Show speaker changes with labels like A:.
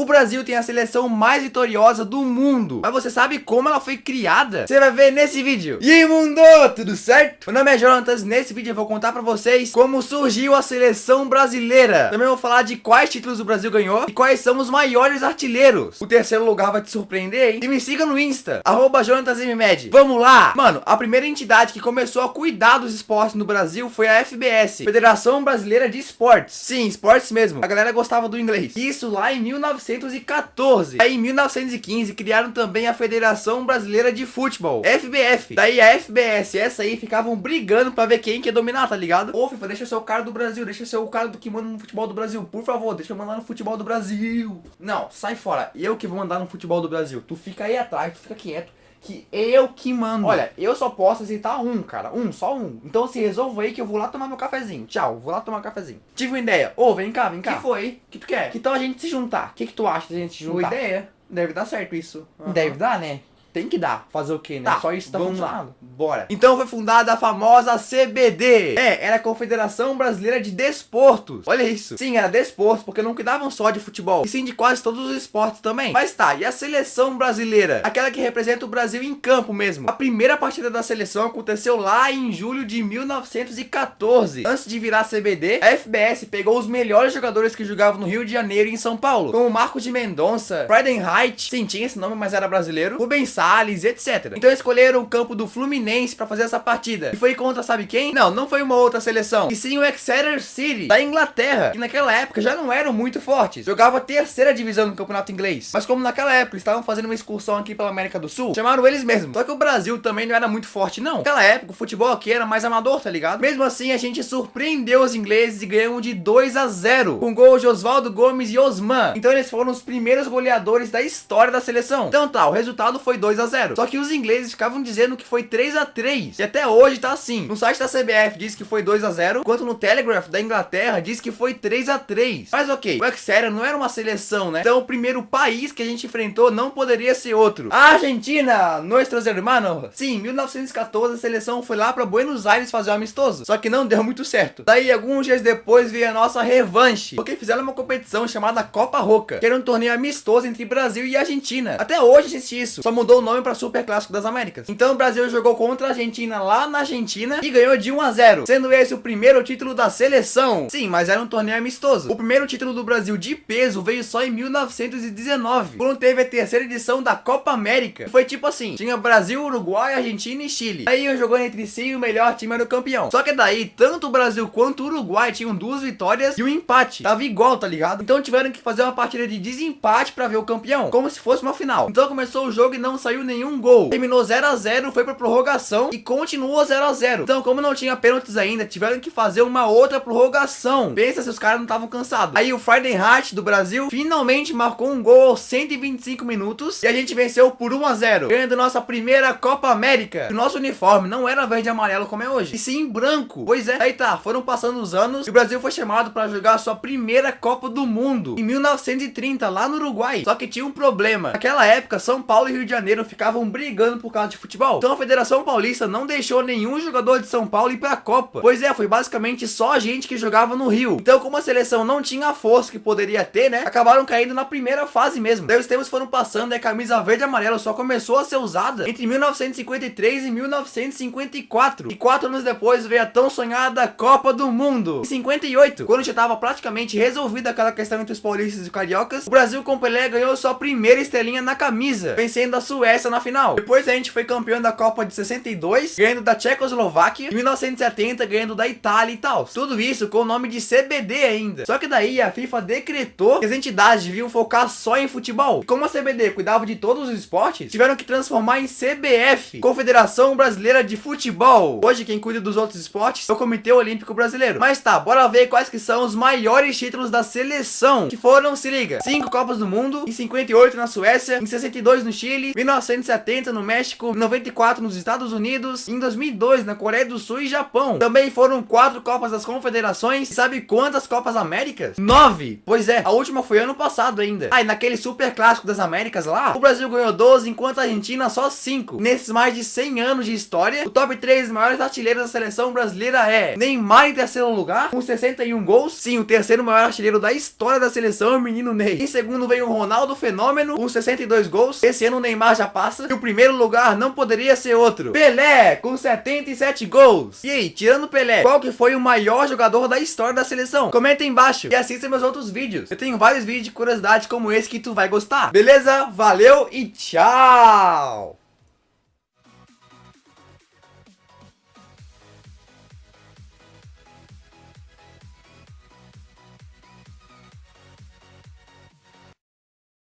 A: Brasil tem a seleção mais vitoriosa do mundo. Mas você sabe como ela foi criada? Você vai ver nesse vídeo. E aí, mundo, tudo certo? Meu nome é Jonatas. Nesse vídeo eu vou contar pra vocês como surgiu a seleção brasileira. Também vou falar de quais títulos o Brasil ganhou e quais são os maiores artilheiros. O terceiro lugar vai te surpreender, hein? E me siga no Insta, @JonathanMmed. Vamos lá! Mano, a primeira entidade que começou a cuidar dos esportes no Brasil foi a FBS, Federação Brasileira de Esportes. Sim, esportes mesmo. A galera gostava do inglês. Isso lá em 1914. Aí em 1915 criaram também a Federação Brasileira de Futebol, FBF. Daí a FBS e essa aí ficavam brigando pra ver quem que ia dominar, tá ligado? Ô, FIFA, deixa eu ser o cara do Brasil, deixa eu ser o cara do que manda no futebol do Brasil. Por favor, deixa eu mandar no futebol do Brasil. Não, sai fora. Eu que vou mandar no futebol do Brasil. Tu fica aí atrás, tu fica quieto, que eu que mando. Olha, eu só posso aceitar um, cara. Só um. Então se resolva aí que eu vou lá tomar meu cafezinho. Tchau, vou lá tomar um cafezinho. Tive uma ideia. Ô, vem cá, vem cá.
B: Que foi? Que tu quer?
A: Que tal a gente se juntar? O que tu acha da gente se juntar?
B: Boa ideia.
A: Deve dar certo isso.
B: Deve dar, né?
A: Tem que dar. Fazer o quê, né?
B: Tá,
A: Só isso tá
B: vamos
A: funcionando. Bora. Então foi fundada a famosa CBD. Era a Confederação Brasileira de Desportos. Olha isso. Sim, era desportos, porque não cuidavam só de futebol, e sim de quase todos os esportes também. Mas tá, e a seleção brasileira? Aquela que representa o Brasil em campo mesmo. A primeira partida da seleção aconteceu lá em julho de 1914. Antes de virar CBD, a FBS pegou os melhores jogadores que jogavam no Rio de Janeiro e em São Paulo, como Marcos de Mendonça, Friedenreich, sim, tinha esse nome, mas era brasileiro, Rubens Salles, etc. Então escolheram o campo do Fluminense pra fazer essa partida. E foi contra sabe quem? Não foi uma outra seleção, e sim o Exeter City, da Inglaterra, que naquela época já não eram muito fortes. Jogava a terceira divisão no campeonato inglês. Mas como naquela época eles estavam fazendo uma excursão aqui pela América do Sul, chamaram eles mesmos. Só que o Brasil também não era muito forte, não. Naquela época o futebol aqui era mais amador, tá ligado? Mesmo assim a gente surpreendeu os ingleses e ganhamos de 2-0, com gols de Oswaldo Gomes e Osman. Então eles foram os primeiros goleadores da história da seleção. Então tá, o resultado foi 2-0. Só que os ingleses ficavam dizendo que foi 3-3. E até hoje tá assim. No site da CBF diz que foi 2-0, enquanto no Telegraph da Inglaterra diz que foi 3-3. Mas ok, o Exeter não era uma seleção, né? Então o primeiro país que a gente enfrentou não poderia ser outro. A Argentina, nuestros hermanos. Sim, em 1914 a seleção foi lá pra Buenos Aires fazer um amistoso. Só que não deu muito certo. Daí alguns dias depois veio a nossa revanche, porque fizeram uma competição chamada Copa Roca, que era um torneio amistoso entre Brasil e Argentina. Até hoje existe isso, só mudou o nome pra Super Clássico das Américas. Então o Brasil jogou contra a Argentina lá na Argentina e ganhou de 1-0, sendo esse o primeiro título da seleção. Sim, mas era um torneio amistoso. O primeiro título do Brasil de peso veio só em 1919, quando teve a terceira edição da Copa América. Foi tipo assim, tinha Brasil, Uruguai, Argentina e Chile. Aí iam jogando entre si e o melhor time era o campeão. Só que daí, tanto o Brasil quanto o Uruguai tinham 2 vitórias e um empate. Tava igual, tá ligado? Então tiveram que fazer uma partida de desempate pra ver o campeão, como se fosse uma final. Então começou o jogo e não saiu nenhum gol. Terminou 0-0, foi pra prorrogação e continuou 0-0. Então, como não tinha pênaltis ainda, tiveram que fazer uma outra prorrogação. Pensa se os caras não estavam cansados. Aí o Friedenreich do Brasil finalmente marcou um gol aos 125 minutos e a gente venceu por 1-0, ganhando nossa primeira Copa América. O nosso uniforme não era verde e amarelo como é hoje, e sim branco. Pois é. Aí tá, foram passando os anos e o Brasil foi chamado pra jogar a sua primeira Copa do Mundo em 1930, lá no Uruguai. Só que tinha um problema. Naquela época, São Paulo e Rio de Janeiro ficavam brigando por causa de futebol. Então a Federação Paulista não deixou nenhum jogador de São Paulo ir pra Copa. Pois é, foi basicamente só a gente que jogava no Rio. Então, como a seleção não tinha a força que poderia ter, né, acabaram caindo na primeira fase mesmo. Daí os tempos foram passando e a camisa verde e amarela só começou a ser usada entre 1953 e 1954. E 4 anos depois veio a tão sonhada Copa do Mundo. Em 58, quando já estava praticamente resolvida aquela questão entre os paulistas e cariocas, o Brasil com Pelé ganhou sua primeira estrelinha na camisa, vencendo a Suécia na final. Depois a gente foi campeão da Copa de 62, ganhando da Tchecoslováquia, em 1970 ganhando da Itália e tal. Tudo isso com o nome de CBD ainda. Só que daí a FIFA decretou que as entidades deviam focar só em futebol. E como a CBD cuidava de todos os esportes, tiveram que transformar em CBF, Confederação Brasileira de Futebol. Hoje quem cuida dos outros esportes é o Comitê Olímpico Brasileiro. Mas tá, bora ver quais que são os maiores títulos da seleção, que foram, se liga, 5 Copas do Mundo, em 58 na Suécia, em 62 no Chile, 1970 no México, em 94 nos Estados Unidos, em 2002 na Coreia do Sul e Japão. Também foram 4 Copas das Confederações. E sabe quantas Copas Américas? 9! Pois é, a última foi ano passado ainda. E naquele super clássico das Américas lá, o Brasil ganhou 12, enquanto a Argentina só 5. Nesses mais de 100 anos de história, o top 3 maiores artilheiros da seleção brasileira é Neymar em terceiro lugar, com 61 gols. Sim, o terceiro maior artilheiro da história da seleção é o menino Ney. Em segundo vem o Ronaldo Fenômeno, com 62 gols. Esse ano o Neymar já passa. E o primeiro lugar não poderia ser outro: Pelé, com 77 gols. E aí, tirando Pelé, qual que foi o maior jogador da história da seleção? Comenta aí embaixo e assista meus outros vídeos. Eu tenho vários vídeos de curiosidade como esse que tu vai gostar. Beleza? Valeu e tchau!